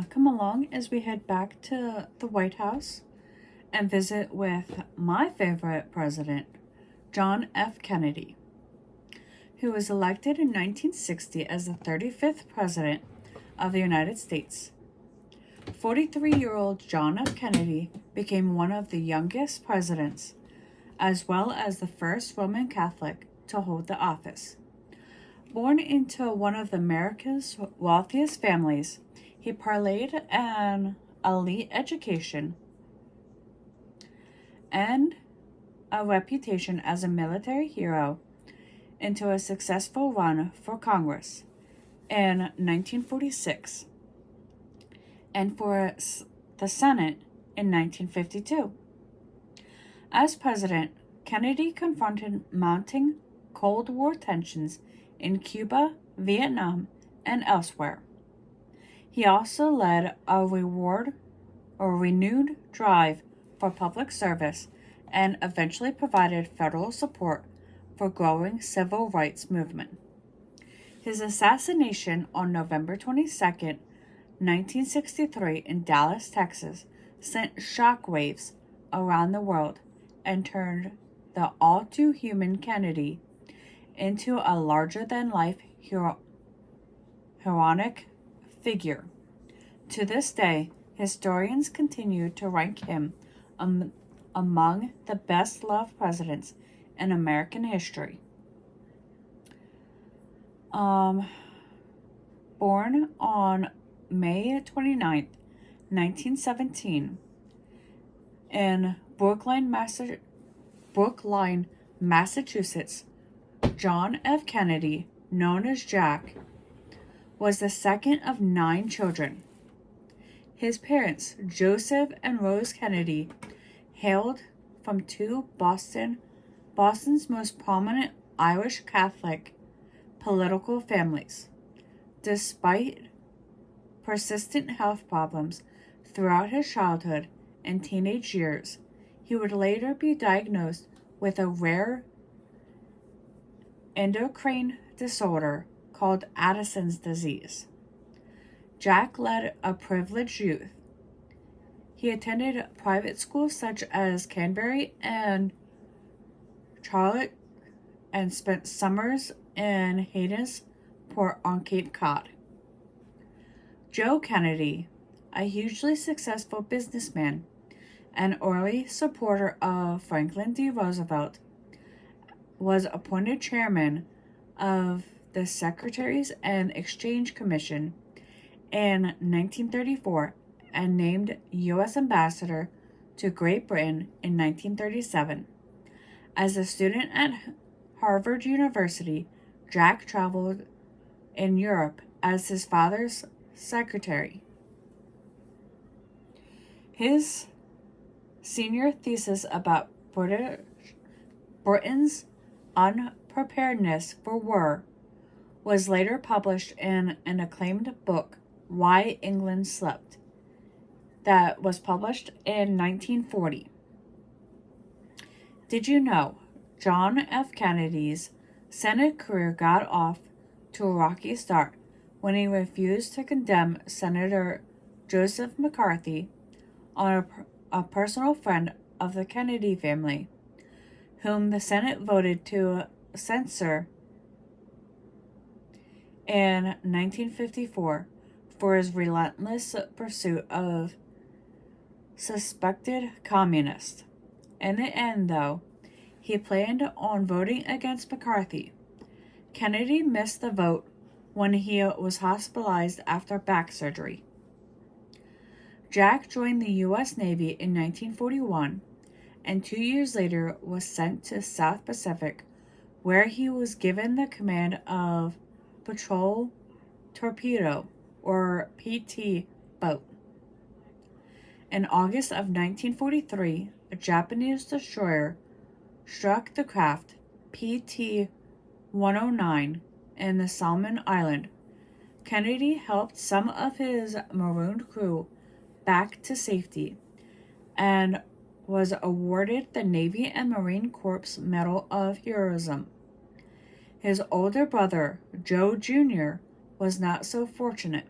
come along as we head back to the White House and visit with my favorite president, John F. Kennedy, who was elected in 1960 as the 35th President of the United States. 43-year-old John F. Kennedy became one of the youngest presidents, as well as the first Roman Catholic to hold the office. Born into one of America's wealthiest families, he parlayed an elite education and a reputation as a military hero into a successful run for Congress in 1946 and for the Senate in 1952. As president, Kennedy confronted mounting Cold War tensions in Cuba, Vietnam, and elsewhere. He also led a renewed drive for public service and eventually provided federal support for growing civil rights movement. His assassination on November 22, 1963 in Dallas, Texas, sent shockwaves around the world and turned the all-too-human Kennedy into a larger-than-life heroic figure. To this day, historians continue to rank him among the best-loved presidents in American history. Born on May 29, 1917, in Brookline, Massachusetts, John F. Kennedy, known as Jack, was the second of 9 children. His parents, Joseph and Rose Kennedy, hailed from two Boston's most prominent Irish Catholic political families. Despite persistent health problems throughout his childhood and teenage years, he would later be diagnosed with a rare endocrine disorder called Addison's disease. Jack led a privileged youth. He attended private schools such as Canterbury and Charlotte and spent summers in Hadensport on Cape Cod. Joe Kennedy, a hugely successful businessman and early supporter of Franklin D. Roosevelt, was appointed chairman of the Securities and Exchange Commission in 1934 and named U.S. Ambassador to Great Britain in 1937. As a student at Harvard University, Jack traveled in Europe as his father's secretary. His senior thesis about Britain's unpreparedness for war was later published in an acclaimed book, Why England Slept, that was published in 1940. Did you know John F. Kennedy's Senate career got off to a rocky start when he refused to condemn Senator Joseph McCarthy, a personal friend of the Kennedy family, whom the Senate voted to censor in 1954 for his relentless pursuit of suspected communists. In the end, though, he planned on voting against McCarthy. Kennedy missed the vote when he was hospitalized after back surgery. Jack joined the U.S. Navy in 1941 and 2 years later was sent to South Pacific, where he was given the command of Patrol Torpedo, or PT, boat. In August of 1943, a Japanese destroyer struck the craft PT-109 in the Solomon Island. Kennedy helped some of his marooned crew back to safety and was awarded the Navy and Marine Corps Medal of Heroism. His older brother, Joe Jr., was not so fortunate.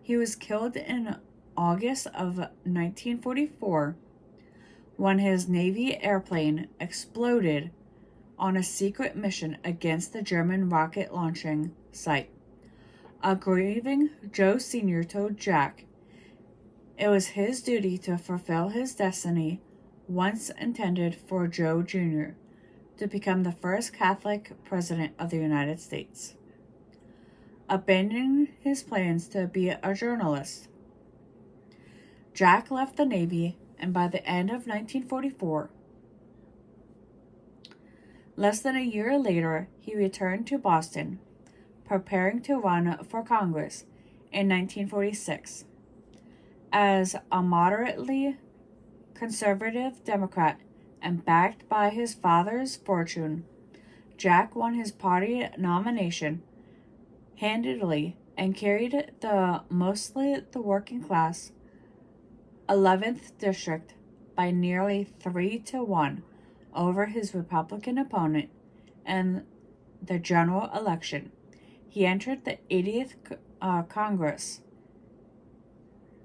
He was killed in August of 1944 when his Navy airplane exploded on a secret mission against the German rocket launching site. A grieving Joe Sr. told Jack it was his duty to fulfill his destiny once intended for Joe Jr. to become the first Catholic president of the United States. Abandoning his plans to be a journalist, Jack left the Navy, and by the end of 1944, less than a year later, he returned to Boston, preparing to run for Congress in 1946. As a moderately conservative Democrat and backed by his father's fortune, Jack won his party nomination handedly and carried mostly the working class 11th district by nearly 3-1 over his Republican opponent in the general election. He entered the 80th Congress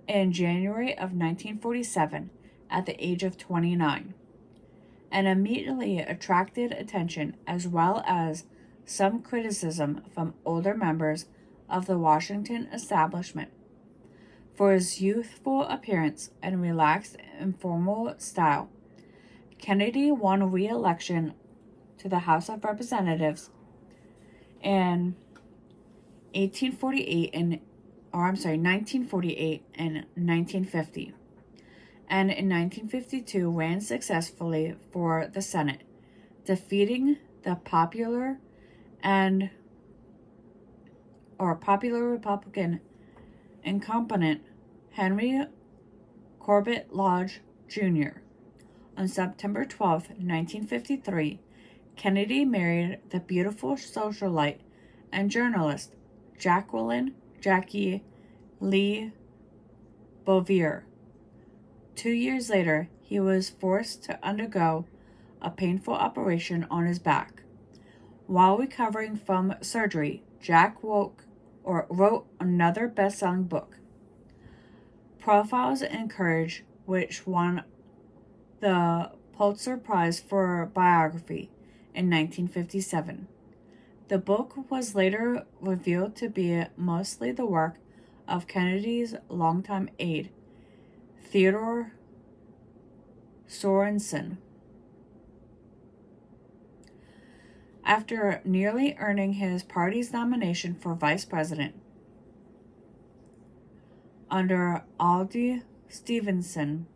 in January of 1947 at the age of 29, and immediately attracted attention as well as some criticism from older members of the Washington establishment for his youthful appearance and relaxed, informal style. Kennedy won re-election to the House of Representatives in 1948 and 1950, and in 1952 ran successfully for the Senate, defeating the popular Republican incumbent Henry Corbett Lodge Jr. On September 12, 1953, Kennedy married the beautiful socialite and journalist Jackie Lee Bouvier. 2 years later, he was forced to undergo a painful operation on his back. While recovering from surgery, Jack wrote another best-selling book, Profiles in Courage, which won the Pulitzer Prize for Biography in 1957. The book was later revealed to be mostly the work of Kennedy's longtime aide, Theodore Sorensen. After nearly earning his party's nomination for vice president under Aldy Stevenson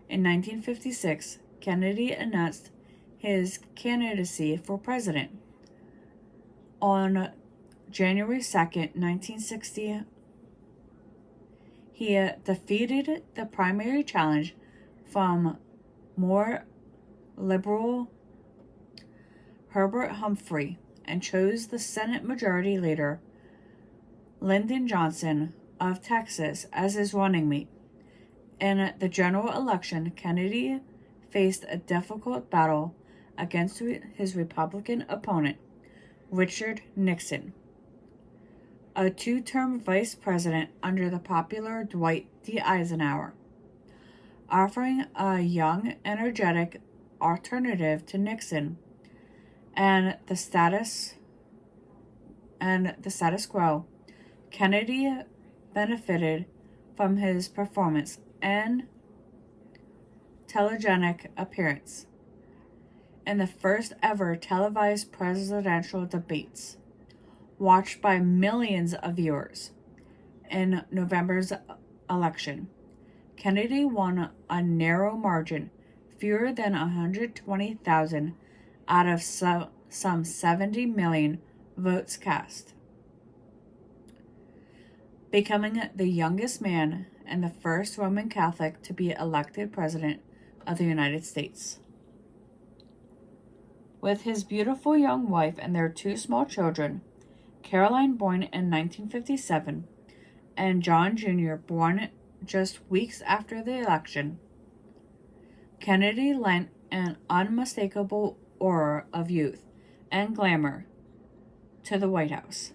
in 1956, Kennedy announced his candidacy for president. On January 2, 1960, he defeated the primary challenge from more liberal Herbert Humphrey and chose the Senate Majority Leader Lyndon Johnson of Texas as his running mate. In the general election, Kennedy faced a difficult battle against his Republican opponent, Richard Nixon, a two-term vice president under the popular Dwight D. Eisenhower. Offering a young, energetic alternative to Nixon and the status quo, Kennedy benefited from his performance and telegenic appearance in the first ever televised presidential debates, watched by millions of viewers. In November's election, Kennedy won a narrow margin, fewer than 120,000 out of some 70 million votes cast, becoming the youngest man and the first Roman Catholic to be elected president of the United States. With his beautiful young wife and their two small children, Caroline, born in 1957, and John Jr., born just weeks after the election, Kennedy lent an unmistakable aura of youth and glamour to the White House.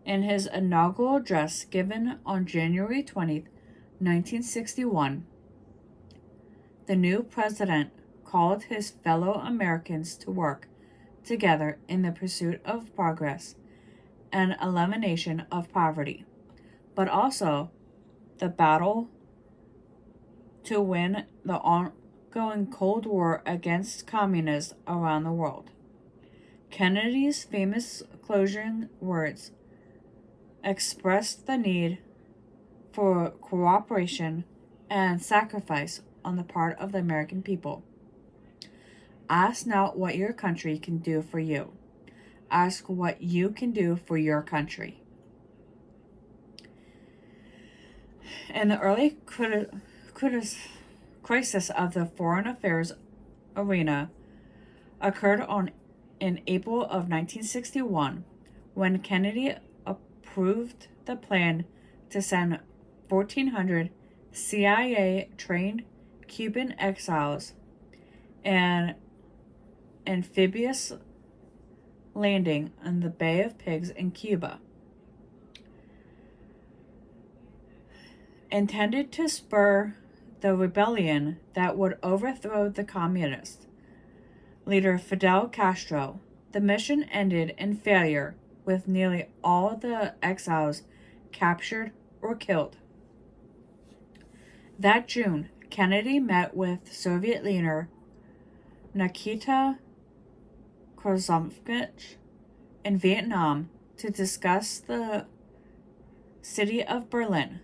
In his inaugural address given on January 20th, 1961, the new president called his fellow Americans to work together in the pursuit of progress and elimination of poverty, but also the battle to win the ongoing Cold War against communists around the world. Kennedy's famous closing words expressed the need for cooperation and sacrifice on the part of the American people. Ask not what your country can do for you. Ask what you can do for your country. In the early crisis of the foreign affairs arena occurred in April of 1961, when Kennedy approved the plan to send 1,400 CIA-trained Cuban exiles and amphibious landing in the Bay of Pigs in Cuba, intended to spur the rebellion that would overthrow the communist leader Fidel Castro. The mission ended in failure, with nearly all the exiles captured or killed. That June, Kennedy met with Soviet leader Nikita Khrushchev in Vietnam to discuss the city of Berlin,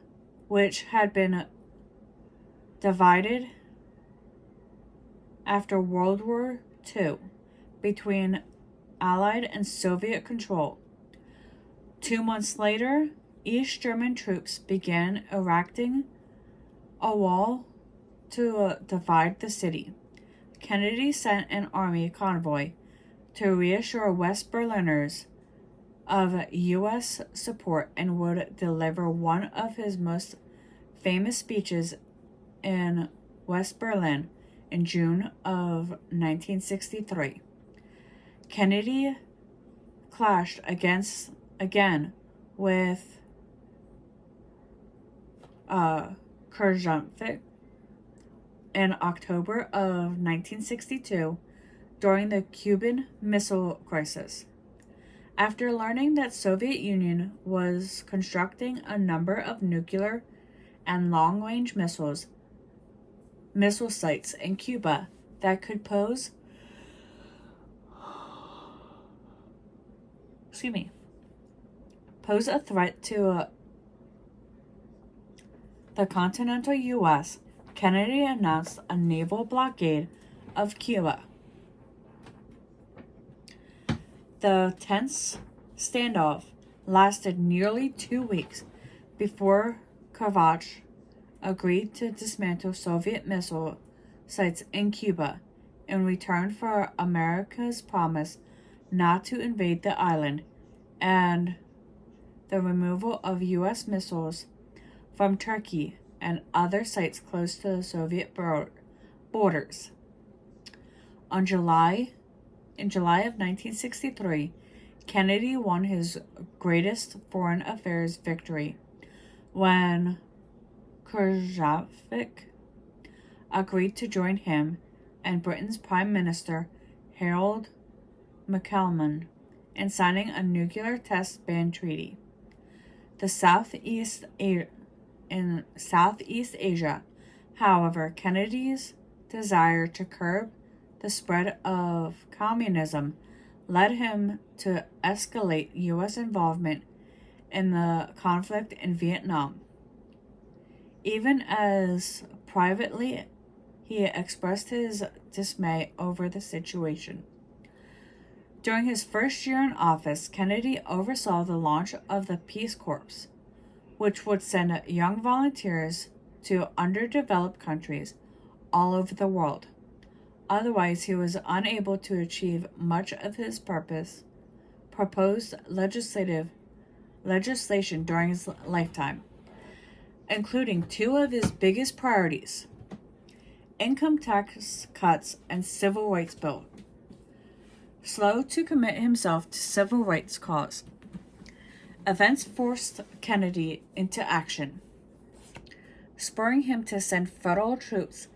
which had been divided after World War II between Allied and Soviet control. 2 months later, East German troops began erecting a wall to divide the city. Kennedy sent an army convoy to reassure West Berliners of U.S. support and would deliver one of his most famous speeches in West Berlin in June of 1963. Kennedy clashed again with Khrushchev in October of 1962 during the Cuban Missile Crisis. After learning that Soviet Union was constructing a number of nuclear and long-range missile sites in Cuba that could pose a threat to the continental U.S., Kennedy announced a naval blockade of Cuba. The tense standoff lasted nearly 2 weeks before Khrushchev agreed to dismantle Soviet missile sites in Cuba in return for America's promise not to invade the island and the removal of U.S. missiles from Turkey and other sites close to the Soviet borders. In July of 1963, Kennedy won his greatest foreign affairs victory when Khrushchev agreed to join him and Britain's Prime Minister Harold Macmillan in signing a nuclear test ban treaty. In Southeast Asia, however, Kennedy's desire to curb the spread of communism led him to escalate U.S. involvement in the conflict in Vietnam. Even as privately, he expressed his dismay over the situation. During his first year in office, Kennedy oversaw the launch of the Peace Corps, which would send young volunteers to underdeveloped countries all over the world. Otherwise, he was unable to achieve much of his proposed legislation during his lifetime, including two of his biggest priorities: income tax cuts and civil rights bill. Slow to commit himself to civil rights cause, Events forced Kennedy into action, spurring him to send federal troops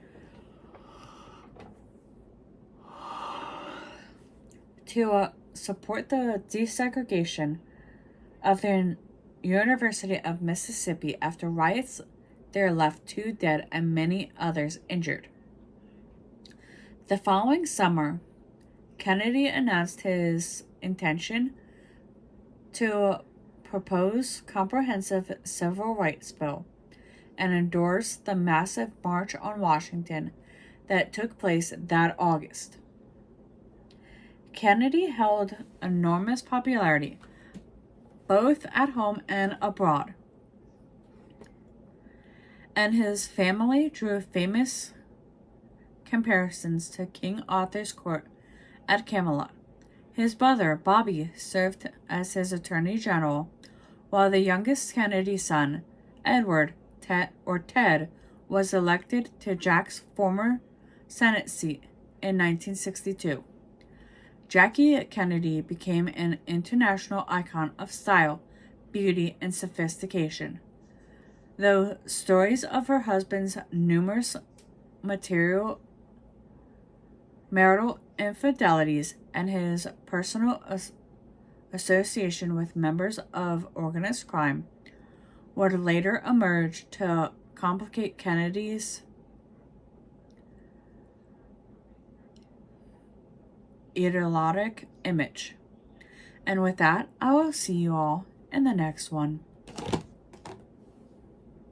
to support the desegregation of the University of Mississippi after riots there left 2 dead and many others injured. The following summer, Kennedy announced his intention to propose comprehensive civil rights bill and endorse the massive March on Washington that took place that August. Kennedy held enormous popularity, both at home and abroad, and his family drew famous comparisons to King Arthur's court at Camelot. His brother, Bobby, served as his attorney general, while the youngest Kennedy son, Edward, Ted, was elected to Jack's former Senate seat in 1962. Jackie Kennedy became an international icon of style, beauty, and sophistication. Though stories of her husband's numerous marital infidelities and his personal association with members of organized crime would later emerge to complicate Kennedy's idiotic image. And with that, I will see you all in the next one.